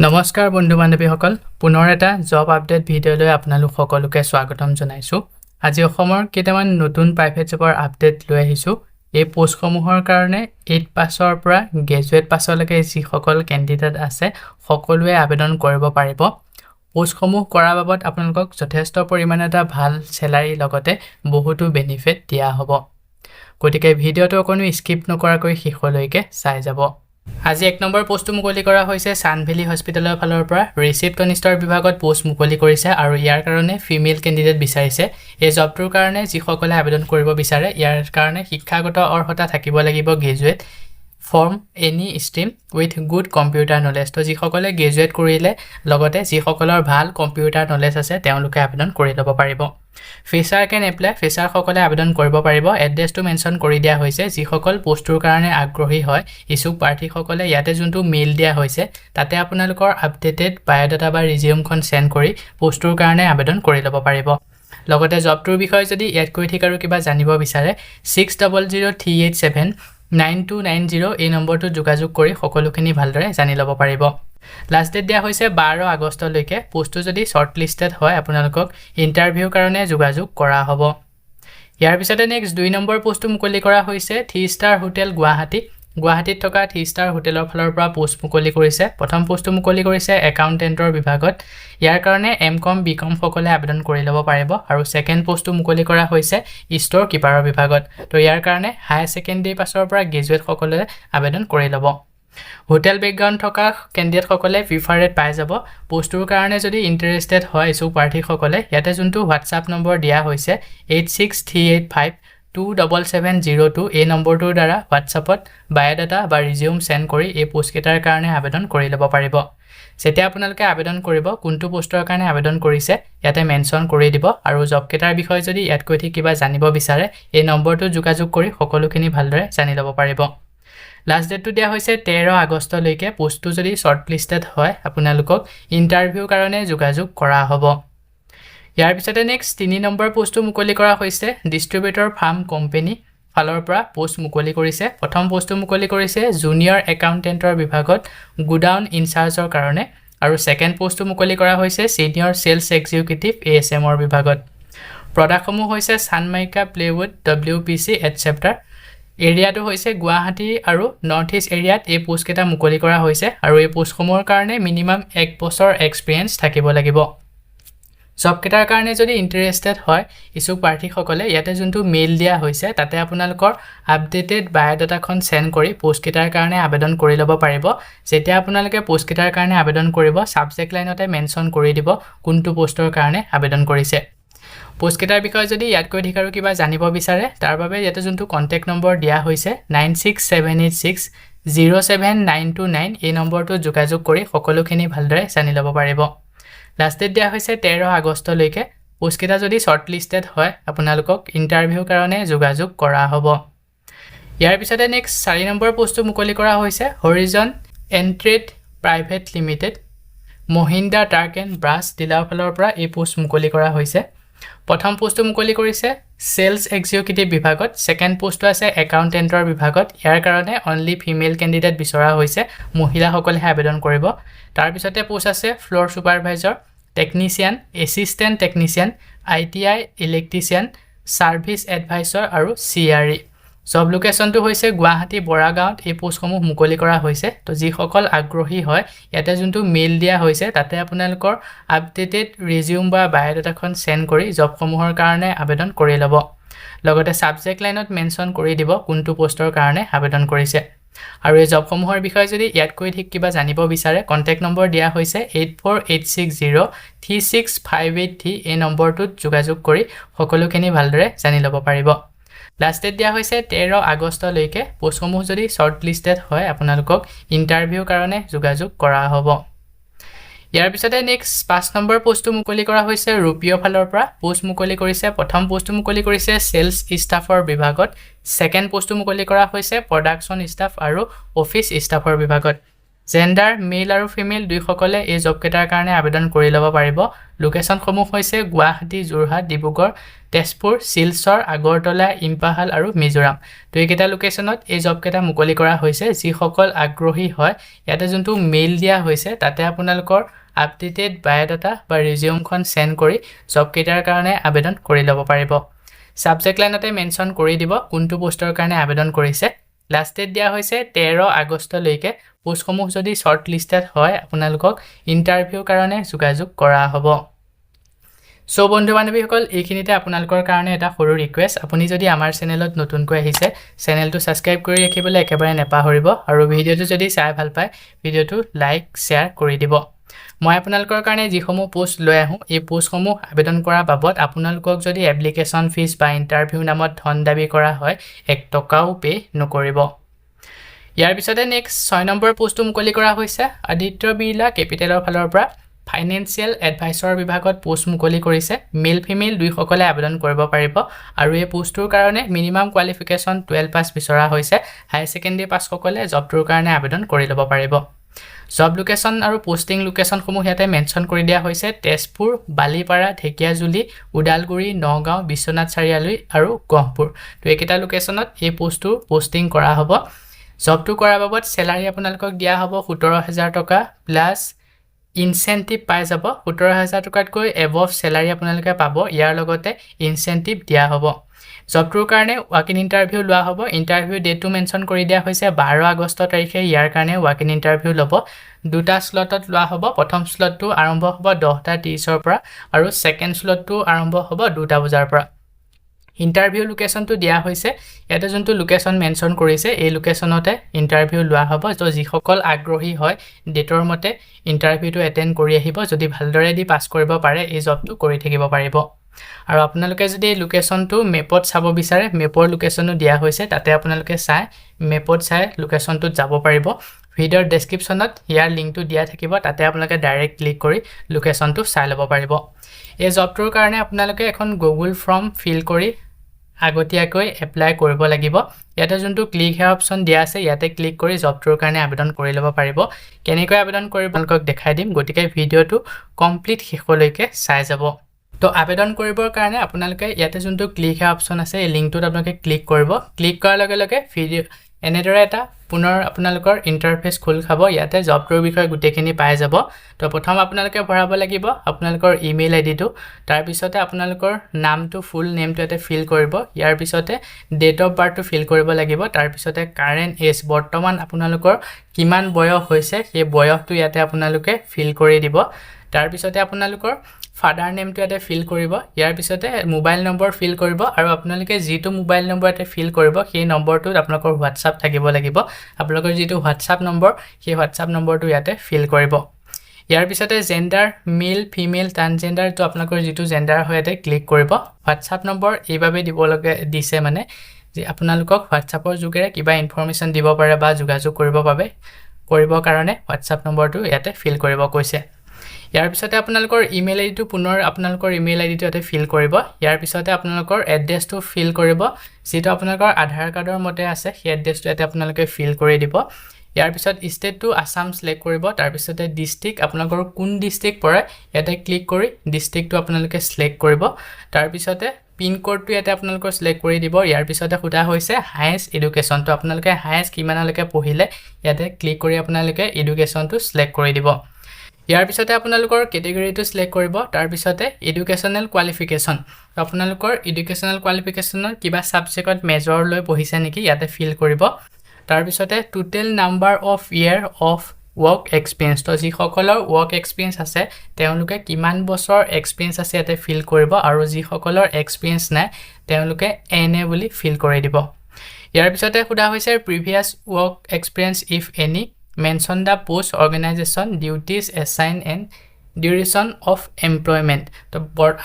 নমস্কাৰ বন্ধু বান্ধৱীসকল পুনৰ এটা জব আপডেট ভিডিঅ'লৈ আপোনালোক সকলোকে স্বাগতম জনাইছোঁ। আজি অসমৰ কেইটামান নতুন প্ৰাইভেট জবৰ আপডেট লৈ আহিছোঁ। এই পোষ্টসমূহৰ কাৰণে 8 পাছৰ পৰা গ্ৰেজুৱেট পাছলৈকে যিসকল কেণ্ডিডেট আছে সকলোৱে আবেদন কৰিব পাৰিব। পোষ্টসমূহ কৰাৰ বাবদ আপোনালোকক যথেষ্ট পৰিমাণে এটা ভাল চেলাৰী লগতে বহুতো বেনিফিট দিয়া হ'ব। গতিকে ভিডিঅ'টো অকণো স্কিপ নকৰাকৈ শেষলৈকে চাই যাব। আজি 1 নম্বৰ পোষ্টটো মুকলি কৰা হৈছে সানভেলি হস্পিটেলৰ ফালৰ পৰা ৰিসেপশ্যনিষ্টৰ বিভাগত পোষ্ট মুকলি কৰিছে আৰু ইয়াৰ কাৰণে ফিমেল কেণ্ডিডেট বিচাৰিছে। এই জবটোৰ কাৰণে যিসকলে আবেদন কৰিব বিচাৰে ইয়াৰ কাৰণে শিক্ষাগত অৰ্হতা থাকিব লাগিব graduate from any stream with good computer knowledge. তো যিসকলে গ্ৰেজুৱেট কৰিলে লগতে যিসকলৰ ভাল কম্পিউটাৰ নলেজ আছে তেওঁলোকে আবেদন কৰি ল'ব পাৰিব। ফ্ৰেছাৰ কেন এপ্লাই ফ্ৰেছাৰসকলে আবেদন কৰিব পাৰিব। এড্ৰেছটো মেনশ্যন কৰি দিয়া হৈছে। যিসকল পোষ্টটোৰ কাৰণে আগ্ৰহী হয় ইচ্ছুক প্ৰাৰ্থীসকলে ইয়াতে যোনটো মেইল দিয়া হৈছে তাতে আপোনালোকৰ আপডেটেড বায়'ডাটা বা ৰিজিউমখন চেণ্ড কৰি পোষ্টটোৰ কাৰণে আবেদন কৰি ল'ব পাৰিব। লগতে জবটোৰ বিষয়ে যদি ইয়াতকৈ ঠিক আৰু কিবা জানিব বিচাৰে 6003879290 এই নম্বৰটোত যোগাযোগ কৰি সকলোখিনি ভালদৰে জানি ল'ব পাৰিব। লাষ্ট ডেট দিয়া হৈছে 12 আগষ্টলৈকে। পোষ্টটো যদি শ্বৰ্ট লিষ্টেড হয় আপোনালোকক ইণ্টাৰভিউৰ কাৰণে যোগাযোগ কৰা হ'ব। ইয়াৰ পিছতে নেক্সট 2 নম্বৰ পোষ্টটো মুকলি কৰা হৈছে 3 ষ্টাৰ হোটেল গুৱাহাটীত থকা 3 ষ্টাৰ হোটেলৰ ফালৰ পৰা পোষ্ট মুকলি কৰিছে। প্ৰথম পোষ্টটো মুকলি কৰিছে একাউণ্টেণ্টৰ বিভাগত। ইয়াৰ কাৰণে এমকম বিকম সকলে আবেদন কৰি ল'ব পাৰিব আৰু ছেকেণ্ড পোষ্টটো মুকলি কৰা হৈছে ষ্ট'ৰ কিপাৰৰ বিভাগত। তো ইয়াৰ কাৰণে হায়াৰ ছেকেণ্ডেৰী পাছৰ পৰা গ্ৰেজুৱেট সকলে আবেদন কৰি ল'ব। হোটেল বেকগ্ৰাউণ্ড থকা কেণ্ডিডেটসকলে প্ৰিফাৰেড পাই যাব। পোষ্টটোৰ কাৰণে যদি ইণ্টাৰেষ্টেড হয় ইচ্ছুক প্ৰাৰ্থীসকলে ইয়াতে যোনটো হোৱাটছআপ নম্বৰ দিয়া হৈছে 8638527702 এই নম্বৰটোৰ দ্বাৰা হোৱাটছআপত বায়'ডাটা বা ৰিজিউম চেণ্ড কৰি এই পোষ্টকেইটাৰ কাৰণে আবেদন কৰি ল'ব পাৰিব। যেতিয়া আপোনালোকে আবেদন কৰিব কোনটো পোষ্টৰ কাৰণে আবেদন কৰিছে ইয়াতে মেনশ্যন কৰি দিব আৰু জবকেইটাৰ বিষয়ে যদি ইয়াতকৈ ঠিক কিবা জানিব বিচাৰে এই নম্বৰটোত যোগাযোগ কৰি সকলোখিনি ভালদৰে জানি ল'ব পাৰিব। লাষ্ট ডেটটো দিয়া হৈছে 13 আগষ্টলৈকে। পোষ্টটো যদি শ্বৰ্ট লিষ্টেড হয় আপোনালোকক ইণ্টাৰভিউৰ কাৰণে যোগাযোগ কৰা হ'ব। ইয়াৰ পিছতে নেক্সট 3 নম্বৰ পোষ্টটো মুকলি কৰা হৈছে ডিষ্ট্ৰিবিউটৰ ফাৰ্ম কোম্পানী ফালৰ পৰা পোষ্ট মুকলি কৰিছে। প্ৰথম পোষ্টটো মুকলি কৰিছে জুনিয়ৰ একাউণ্টেণ্টৰ বিভাগত গুডাউন ইনচাৰ্জৰ কাৰণে আৰু ছেকেণ্ড পোষ্টটো মুকলি কৰা হৈছে ছিনিয়ৰ চেলছ এক্সিকিউটিভ ASMৰ বিভাগত। প্ৰডাক্টসমূহ হৈছে চানমাইকা প্লেউড WPC এটচেপ্টাৰ। এৰিয়াটো হৈছে গুৱাহাটী আৰু নৰ্থ ইষ্ট এৰিয়াত এই পোষ্টকেইটা মুকলি কৰা হৈছে আৰু এই পোষ্টসমূহৰ কাৰণে মিনিমাম 1 বছৰ এক্সপিৰিয়েঞ্চ থাকিব লাগিব। জবকেইটাৰ কাৰণে যদি ইণ্টাৰেষ্টেড হয় ইচ্ছুক প্ৰাৰ্থীসকলে ইয়াতে যোনটো মেইল দিয়া হৈছে তাতে আপোনালোকৰ আপডেটেড বায়'ডাটাখন চেণ্ড কৰি পোষ্টকেইটাৰ কাৰণে আবেদন কৰি ল'ব পাৰিব। যেতিয়া আপোনালোকে পোষ্টকেইটাৰ কাৰণে আবেদন কৰিব ছাবজেক্ট লাইনতে মেনশ্যন কৰি দিব কোনটো পোষ্টৰ কাৰণে আবেদন কৰিছে। পোষ্টকেইটাৰ বিষয়ে যদি ইয়াতকৈ ঠিক আৰু কিবা জানিব বিচাৰে তাৰ বাবে ইয়াতে যোনটো কণ্টেক্ট নম্বৰ দিয়া হৈছে 9678607929 এই নম্বৰটোত যোগাযোগ কৰি সকলোখিনি ভালদৰে জানি ল'ব পাৰিব। লাষ্ট ডেট দিয়া হৈছে 13 আগষ্টলৈকে। পোষ্টকেইটা যদি শ্বৰ্ট লিষ্টেড হয় আপোনালোকক ইণ্টাৰভিউৰ কাৰণে যোগাযোগ কৰা হ'ব। ইয়াৰ পিছতে নেক্সট 4 নম্বৰ পোষ্টটো মুকলি কৰা হৈছে হৰিজন এণ্ট্ৰেড private limited Mahindra truck and ব্ৰাছ ডিলাৰ ফালৰ পৰা এই পোষ্ট মুকলি কৰা হৈছে। প্ৰথম পোষ্টটো মুকলি কৰিছে চেলছ এক্সিকিউটিভ বিভাগত। ছেকেণ্ড পোষ্টটো আছে একাউণ্টেণ্টৰ বিভাগত। ইয়াৰ কাৰণে অনলি ফিমেল কেণ্ডিডেট বিচৰা হৈছে, মহিলাসকলেহে আবেদন কৰিব। তাৰপিছতে পোষ্ট আছে floor supervisor, technician, assistant technician, ITI electrician, service advisor আৰু CRE। জব লোকেশ্যনটো হৈছে গুৱাহাটী বৰাগাঁৱত এই পোষ্টসমূহ মুকলি কৰা হৈছে। তো যিসকল আগ্ৰহী হয় ইয়াতে যোনটো মেইল দিয়া হৈছে তাতে আপোনালোকৰ আপডেটেড ৰিজিউম বা বায়'ডাটাখন চেণ্ড কৰি জবসমূহৰ কাৰণে আবেদন কৰি ল'ব। লগতে ছাবজেক্ট লাইনত মেনশ্যন কৰি দিব কোনটো পোষ্টৰ কাৰণে আবেদন কৰিছে। আৰু এই জবসমূহৰ বিষয়ে যদি ইয়াতকৈ ঠিক কিবা জানিব বিচাৰে কণ্টেক্ট নম্বৰ দিয়া হৈছে 8486036583 এই নম্বৰটোত যোগাযোগ কৰি সকলোখিনি ভালদৰে জানি ল'ব পাৰিব। লাষ্ট ডেট দিয়া হৈছে 13 আগষ্টলৈকে। পোষ্টসমূহ যদি শ্বৰ্ট লিষ্টেড হয় আপোনালোকক ইণ্টাৰভিউৰ কাৰণে যোগাযোগ কৰা হ'ব। ইয়াৰ পিছতে নেক্সট 5 নম্বৰ পোষ্টটো মুকলি কৰা হৈছে ৰুপিঅ' ফালৰ পৰা পোষ্ট মুকলি কৰিছে। প্ৰথম পোষ্টটো মুকলি কৰিছে চেলছ ষ্টাফৰ বিভাগত। ছেকেণ্ড পোষ্টটো মুকলি কৰা হৈছে প্ৰডাকশ্যন ষ্টাফ আৰু অফিচ ষ্টাফৰ বিভাগত। জেন্ডাৰ মেল আৰু ফিমেল দুইসকলে এই জব কেইটাৰ কাৰণে আবেদন কৰি ল'ব পাৰিব লোকেশ্যনসমূহ হৈছে গুৱাহাটী যোৰহাট ডিব্ৰুগড় তেজপুৰ শিলচৰ আগৰতলা ইম্পাহাল আৰু মিজোৰাম তো এইকেইটা লোকেশ্যনত এই জব কেইটা মুকলি কৰা হৈছে যিসকল আগ্ৰহী হয় ইয়াতে যোনটো মেইল দিয়া হৈছে তাতে আপোনালোকৰ আপডেটেড বায়োডাটা বা ৰিজিউমখন সেন্ড কৰি জব কেইটাৰ কাৰণে আবেদন কৰি ল'ব পাৰিব সাবজেক্ট লাইনতে মেনশন কৰি দিব কোনটো পোষ্টৰ কাৰণে আবেদন কৰিছে লাষ্ট ডেট দিয়া হৈছে 13 আগষ্টলৈকে পোষ্টসমূহ যদি শৰ্ট লিষ্টেড হয় আপোনালোকক ইন্টাৰভিউৰ কাৰণে যোগাযোগ কৰা হ'ব সো বন্ধু বান্ধৱীসকল এইখিনিতে আপোনালোকৰ কাৰণে এটা সৰু ৰিকুৱেষ্ট আপুনি যদি আমাৰ চেনেলত নতুনকৈ আহিছে চেনেলটো সাবস্ক্ৰাইব কৰি ৰাখিবলৈ একেবাৰে নেপাহৰিব আৰু ভিডিঅটো যদি চাই ভাল পায় ভিডিঅটো লাইক শেয়াৰ কৰি দিব মই আপোনালোকৰ কাৰণে যিসমূহ পোষ্ট লৈ আহোঁ এই পোষ্টসমূহ আবেদন কৰা বাবদ আপোনালোকক যদি এপ্লিকেশ্যন ফিজ বা ইন্টাৰভিউ নামত ধন দাবী কৰা হয় 1 টকাও পে নকৰিব ইয়াৰ পিছতে নেক্সট 6 নম্বৰ পোষ্টটো মুকলি কৰা হৈছে আদিত্য বিৰলা কেপিটেলৰ ফালৰ পৰা ফাইনেন্সিয়েল এডভাইচৰ বিভাগত পোষ্ট মুকলি কৰিছে মেল ফিমেল দুইসকলে আবেদন কৰিব পাৰিব আৰু এই পোষ্টটোৰ কাৰণে মিনিমাম কোৱালিফিকেশ্যন 12 পাছ বিচৰা হৈছে হাই সেকেন্ডাৰী পাছ সকলে জবটোৰ কাৰণে আবেদন কৰি ল'ব পাৰিব জব লোকেশ্যন আৰু পোষ্টিং লোকেশ্যনসমূহ ইয়াতে মেনশ্যন কৰি দিয়া হৈছে তেজপুৰ বালিপাৰা ঢেকিয়াজুলি উদালগুৰি নগাঁও বিশ্বনাথ চাৰিআলি আৰু গহপুৰ তো এইকেইটা লোকেশ্যনত এই পোষ্টটো পোষ্টিং কৰা হ'ব জবটো কৰাৰ বাবদ স্যালাৰি আপোনালোকক দিয়া হ'ব 17000 টকা প্লাস ইনসেন্টিভ পাই যাব 17000 টকাতকৈ এবভ স্যালাৰি আপোনালোকে পাব ইয়াৰ লগতে ইনসেন্টিভ দিয়া হ'ব জবটোৰ কাৰণে ওয়াক ইন ইন্টাৰভিউ লোৱা হ'ব ইন্টাৰভিউ ডেটটো মেনশ্যন কৰি দিয়া হৈছে 12 আগষ্ট তাৰিখে ইয়াৰ কাৰণে ওয়াক ইন ইন্টাৰভিউ ল'ব দুটা স্লটত লোৱা হ'ব প্ৰথম স্লটটো আৰম্ভ হ'ব 10:30 ৰ পৰা আৰু সেকেন্ড স্লটটো আৰম্ভ হ'ব 2টা বজাৰ পৰা ইন্টাৰভিউ লোকেশ্যনটো দিয়া হৈছে ইয়াতে যোনটো লোকেশ্যন মেনশ্যন কৰিছে এই লোকেশ্যনতে ইন্টাৰভিউ লোৱা হ'ব তো যিসকল আগ্ৰহী হয় ডেটৰ মতে ইন্টাৰভিউটো এটেন্ড কৰি আহিব যদি ভালদৰে দি পাছ কৰিব পাৰে এই জবটো কৰি থাকিব পাৰিব আৰু আপোনালোকে যদি এই লোকেশ্যনটো মেপত চাব বিচাৰে মেপৰ লোকেশ্যনো দিয়া হৈছে তাতে আপোনালোকে চাই মেপত চাই লোকেশ্যনটোত যাব পাৰিব ভিডিঅ'ৰ ডেসক্ৰিপচনত ইয়াৰ লিংকটো দিয়া থাকিব তাতে আপোনালোকে ডাইৰেক্ট ক্লিক কৰি লোকেশ্যনটো চাই ল'ব পাৰিব এই জবটোৰ কাৰণে আপোনালোকে এখন গুগল ফৰ্ম ফিল কৰি আগতীয়াকৈ এপ্লাই কৰিব লাগিব ইয়াতে যোনটো ক্লিক হেয়াৰ অপচন দিয়া আছে ইয়াতে ক্লিক কৰি জবটোৰ কাৰণে আবেদন কৰি ল'ব পাৰিব কেনেকৈ আবেদন কৰিব আপোনালোকক দেখাই দিম গতিকে ভিডিঅ'টো কমপ্লিট শেষলৈকে চাই যাব তো আবেদন কৰিবৰ কাৰণে আপোনালোকে ইয়াতে যোনটো ক্লিক হেয়াৰ অপচন আছে এই লিংকটোত আপোনালোকে ক্লিক কৰিব ক্লিক কৰাৰ লগে লগে ভিডিঅ' এনেদৰে এটা পুনৰ আপোনালোকৰ ইন্টাৰফেস খোল খাব ইয়াতে জবটোৰ বিষয়ে গুটেখিনি পাই যাব তো প্ৰথম আপোনালোকে ভৰাব লাগিব আপোনালোকৰ ইমেইল আইডিটো তাৰ পিছতে আপোনালোকৰ নামটো ফুল নেমটো ইয়াতে ফিল কৰিব ইয়াৰ পিছতে ডেট অফ বাৰ্থটো ফিল কৰিব লাগিব তাৰ পিছতে কাৰেন্ট এজ বৰ্তমান আপোনালোকৰ কিমান বয়স হৈছে সেই বয়সটো ইয়াতে আপোনালোকে ফিল কৰি দিব তাৰ পিছতে আপোনালোকৰ ফাদাৰ নেমটো ইয়াতে ফিল কৰিব ইয়াৰ পিছতে মোবাইল নম্বৰ ফিল কৰিব আৰু আপোনালোকে যিটো মোবাইল নম্বৰ ইয়াতে ফিল কৰিব সেই নম্বৰটোত আপোনালোকৰ WhatsApp থাকিব লাগিব আপোনালোকৰ যিটো WhatsApp নম্বৰ সেই WhatsApp নম্বৰটো ইয়াতে ফিল কৰিব ইয়াৰ পিছতে জেন্ডাৰ মেল ফিমেল ট্ৰান্সজেন্ডাৰ তো আপোনালোকৰ যিটো জেন্ডাৰ হয় ইয়াতে ক্লিক কৰিব WhatsApp নম্বৰ এইভাবে দিব লগে দিছে মানে যে আপোনালোকক WhatsAppৰ যোগেৰে কিবা ইনফৰমেশন দিব পাৰে বা যোগাযোগ কৰিব কাৰণে WhatsApp নম্বৰটো ইয়াতে ফিল কৰিব কৈছে ইয়াৰ পিছতে আপোনালোকৰ ইমেইল আইডিটো পুনৰ আপোনালোকৰ ইমেইল আইডিটো ইয়াতে ফিল কৰিব ইয়াৰ পিছতে আপোনালোকৰ এড্ৰেছটো ফিল কৰিব যেটো আপোনালোকৰ আধাৰ কাৰ্ডৰ মতে আছে সেই এড্ৰেছটো ইয়াতে আপোনালোকে ফিল কৰি দিব ইয়াৰ পিছত ষ্টেটটো আসাম সিলেক্ট কৰিব তাৰ পিছতে ডিস্ট্ৰিক্ট আপোনালোকৰ কোন ডিস্ট্ৰিক্ট পৰে ইয়াতে ক্লিক কৰি ডিস্ট্ৰিক্টটো আপোনালোকে সিলেক্ট কৰিব তাৰ পিছতে পিন কোডটো ইয়াতে আপোনালোকৰ সিলেক্ট কৰি দিব ইয়াৰ পিছতে খুটা হৈছে হাইয়েষ্ট এডুকেশনটো আপোনালোকে হাইয়েষ্ট কিমানলৈকে পঢ়িলে ইয়াতে ক্লিক কৰি আপোনালোকে এডুকেশনটো সিলেক্ট কৰি দিব ইয়াৰ পিছতে আপোনালোকৰ ক্যাটেগৰীটো সিলেক্ট কৰিব তাৰ পিছতে এডুকেশনাল কোৱালিফিকেশন আপোনালোকৰ এডুকেশনাল কোৱালিফিকেশনৰ কিবা সাবজেক্টত মেজৰ লৈ পঢ়িছে নেকি ইয়াতে ফিল কৰিব তাৰ পিছতে total number of year of work experience তো যিসকলৰ work experience আছে তেওঁলোকে কিমান বছৰ experience আছে ইয়াতে ফিল কৰিব আৰু যিসকলৰ experience নাই তেওঁলোকে এনে বুলি ফিল কৰি দিব ইয়াৰ পিছতে খুদা হৈছে previous work experience if any mention the post organization duties assigned and duration of employment তো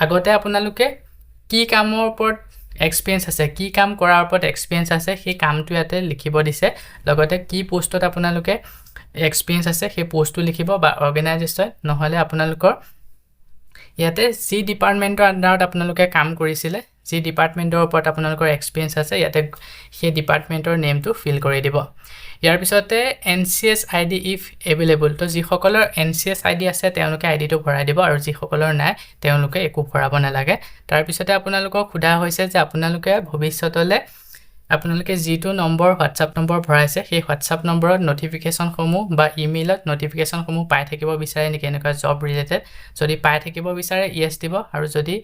আগতে আপোনালোকে কি কামৰ ওপৰত experience আছে কি কাম কৰাৰ ওপৰত experience আছে সেই কামটো ইয়াতে লিখিব দিছে লগতে কি পোষ্টত আপোনালোকে experience আছে সেই পোষ্টটো লিখিব বা অৰ্গানাইজেশ্যন নহলে আপোনালোকৰ ইয়াতে সি ডিপাৰ্টমেন্টৰ আন্ডাৰত আপোনালোকে কাম কৰিছিলে সি ডিপাৰ্টমেন্টৰ ওপৰত আপোনালোকৰ experience আছে ইয়াতে সেই ডিপাৰ্টমেন্টৰ নেমটো ফিল কৰি দিব ইয়াৰ পিছতে NCS ID if available তো যিসকলৰ NCS ID আছে তেওঁলোকে আইডিটো ভৰাই দিব আৰু যিসকলৰ নাই তেওঁলোকে একো ভৰাব নালাগে তাৰ পিছতে আপোনালোকক সোধা হৈছে যে আপোনালোকে ভৱিষ্যতলে আপোনালোকে যিটো নম্বৰ WhatsApp নম্বৰ ভৰাইছে সেই WhatsApp নম্বৰত নটিফিকেশন সমূহ বা ইমেইলত নটিফিকেশন সমূহ পাই থাকিব বিচাৰে নেকি এনেকুৱা জব ৰিলেটেড যদি পাই থাকিব বিচাৰে ইয়েস দিব আৰু যদি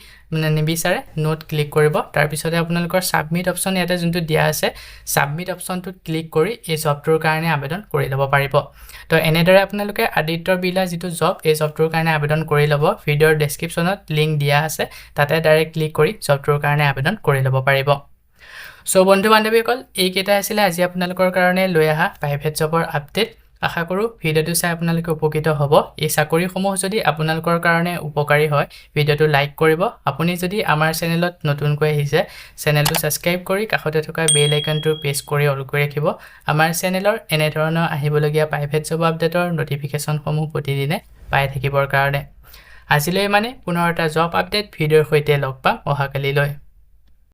নিবিচাৰে নোট ক্লিক কৰিব তাৰ পিছতে আপোনালোকৰ সাবমিট অপচন ইয়াতে যোনটো দিয়া আছে সাবমিট অপচনটো ক্লিক কৰি এই জবটোৰ কাৰণে আবেদন কৰি ল'ব পাৰিব তো এনেদৰে আপোনালোকে আদিত্যৰ বিলা যিটো জব এই জবটোৰ কাৰণে আবেদন কৰি ল'ব ভিডিওৰ ডেসক্ৰিপচনত লিংক দিয়া আছে তাতে ডাইৰেক্ট ক্লিক কৰি জবটোৰ কাৰণে আবেদন কৰি ল'ব পাৰিব সো বন্ধু বান্ধৱীসকল এই কেইটা আছিল আজি আপোনালোকৰ কাৰণে লৈ আহা প্ৰাইভেট জবৰ আপডেট আশা কৰো ভিডিওটো চাই আপোনালোকে উপকৃত হ'ব এই চাকৰিসমূহ যদি আপোনালোকৰ কাৰণে উপকাৰী হয় ভিডিওটো লাইক কৰিব আপুনি যদি আমাৰ চেনেলত নতুনকৈ আহিছে চেনেলটো সাবস্ক্ৰাইব কৰি কাষতে থকা বেল আইকনটো প্ৰেছ কৰি অল কৰি ৰাখিব আমাৰ চেনেলৰ এনে ধৰণৰ আহিবলগীয়া প্ৰাইভেট জব আপডেটৰ নটিফিকেশনসমূহ প্ৰতিদিনে পাই থাকিবৰ কাৰণে আজিলৈ মানে পুনৰ এটা জব আপডেট ভিডিওৰ সৈতে লগ পাম অহাকালিলৈ